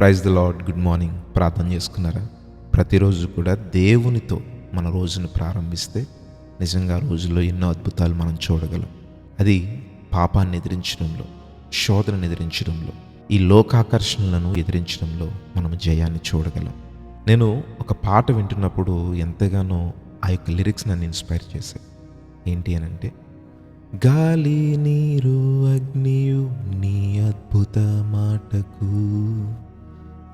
Praise the Lord. Good morning. ప్రార్థన చేసుకున్నారా? ప్రతిరోజు కూడా దేవునితో మన రోజును ప్రారంభిస్తే నిజంగా ఆ రోజుల్లో ఎన్నో అద్భుతాలు మనం చూడగలం. అది పాపాన్ని ఎదిరించడంలో, శోధనను ఎదిరించడంలో, ఈ లోకాకర్షణలను ఎదిరించడంలో మనం జయాన్ని చూడగలం. నేను ఒక పాట వింటున్నప్పుడు ఎంతగానో ఆ యొక్క లిరిక్స్ నన్ను ఇన్స్పైర్ చేశాయి. ఏంటి అని అంటే, గాలి నీరు అగ్నియు నీ అద్భుత మాటకు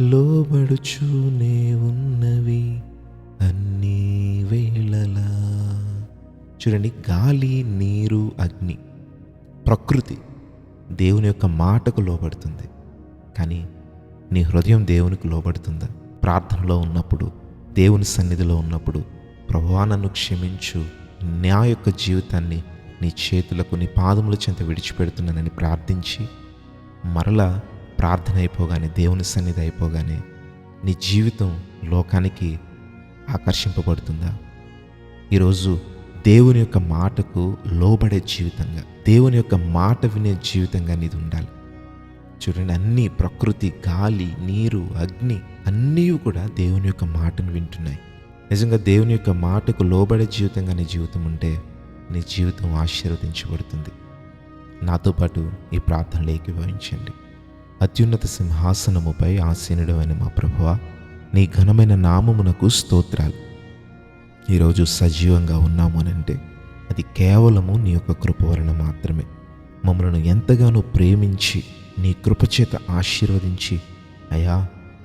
లోబడుచూనే ఉన్నవి అన్ని వేళలా. చూడండి, గాలి నీరు అగ్ని, ప్రకృతి దేవుని యొక్క మాటకు లోబడుతుంది. కానీ నీ హృదయం దేవునికి లోబడుతుందా? ప్రార్థనలో ఉన్నప్పుడు, దేవుని సన్నిధిలో ఉన్నప్పుడు, ప్రభువా నన్ను క్షమించు, నా యొక్క జీవితాన్ని నీ చేతులకు, నీ పాదముల చెంత విడిచిపెడుతున్నానని ప్రార్థించి మరలా ప్రార్థన అయిపోగానే, దేవుని సన్నిధి అయిపోగానే నీ జీవితం లోకానికి ఆకర్షింపబడుతుందా? ఈరోజు దేవుని యొక్క మాటకు లోబడే జీవితంగా, దేవుని యొక్క మాట వినే జీవితంగా నీది ఉండాలి. చూడండి, అన్నీ, ప్రకృతి, గాలి, నీరు, అగ్ని అన్నీ కూడా దేవుని యొక్క మాటను వింటున్నాయి. నిజంగా దేవుని యొక్క మాటకు లోబడే జీవితంగా నీ జీవితం ఉంటే నీ జీవితం ఆశీర్వదించబడుతుంది. నాతో పాటు ఈ ప్రార్థనలో ఏకీభవించండి. అత్యున్నత సింహాసనముపై ఆసీనుడైన మా ప్రభువా, నీ ఘనమైన నామమునకు స్తోత్రాలు. ఈరోజు సజీవంగా ఉన్నాము అనంటే అది కేవలము నీ యొక్క కృప వలన మాత్రమే. మమ్మల్ని ఎంతగానో ప్రేమించి నీ కృపచేత ఆశీర్వదించి అయా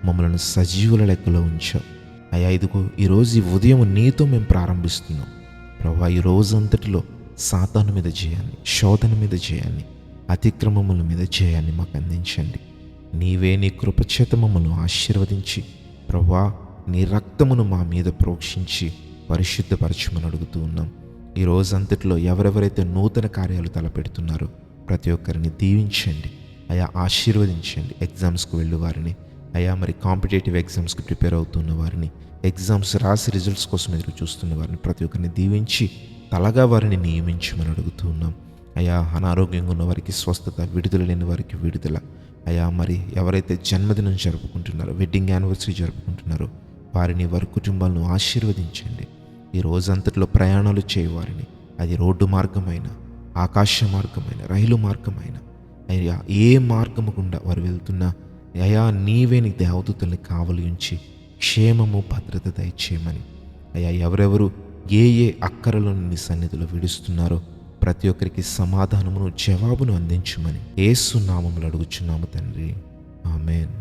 మమ్మల్ని సజీవుల లెక్కలో ఉంచావు. అయా ఇదిగో ఈరోజు ఈ ఉదయం నీతో మేము ప్రారంభిస్తున్నాం. ప్రభువా, ఈ రోజంతటిలో సాతాను మీద జయాన్ని, శోధన మీద జయాన్ని, అతిక్రమముల మీద జయాన్ని మాకు అందించండి. నీవే నీ కృపచేత మమ్మల్ని ఆశీర్వదించి ప్రభువా నీ రక్తమును మా మీద ప్రోక్షించి పరిశుద్ధపరచమని అడుగుతూ ఉన్నాం. ఈ రోజంతటిలో ఎవరెవరైతే నూతన కార్యాలు తలపెడుతున్నారో ప్రతి ఒక్కరిని దీవించండి, అయా ఆశీర్వదించండి. ఎగ్జామ్స్కి వెళ్ళు వారిని, అయా మరి కాంపిటేటివ్ ఎగ్జామ్స్కి ప్రిపేర్ అవుతున్న వారిని, ఎగ్జామ్స్ రాసి రిజల్ట్స్ కోసం ఎదురు చూస్తున్న వారిని ప్రతి ఒక్కరిని దీవించి తలగా వారిని నియమించమని అడుగుతూ ఉన్నాం. అయా అనారోగ్యంగా ఉన్న వారికి స్వస్థత, విడుదల లేని వారికి విడుదల. అయా మరి ఎవరైతే జన్మదినం జరుపుకుంటున్నారో, వెడ్డింగ్ యానివర్సరీ జరుపుకుంటున్నారో వారిని, వారి కుటుంబాలను ఆశీర్వదించండి. ఈ రోజంతట్లో ప్రయాణాలు చేయవారిని, అది రోడ్డు మార్గమైన, ఆకాశ మార్గమైన, రైలు మార్గమైన, అయ్యా ఏ మార్గము గుండా వారు వెళ్తున్నా అయా నీవే నీ దేవదూతల్ని కావలి ఉంచి క్షేమము, భద్రత దయచేయమని. అయ్యా ఎవరెవరు ఏ అక్కరలో నీ సన్నిధిలో విడుస్తున్నారో ప్రతి ఒక్కరికి సమాధానమును, జవాబును అందించమని యేసు నామములో అడుగుచున్నాము తండ్రి. ఆమేన్.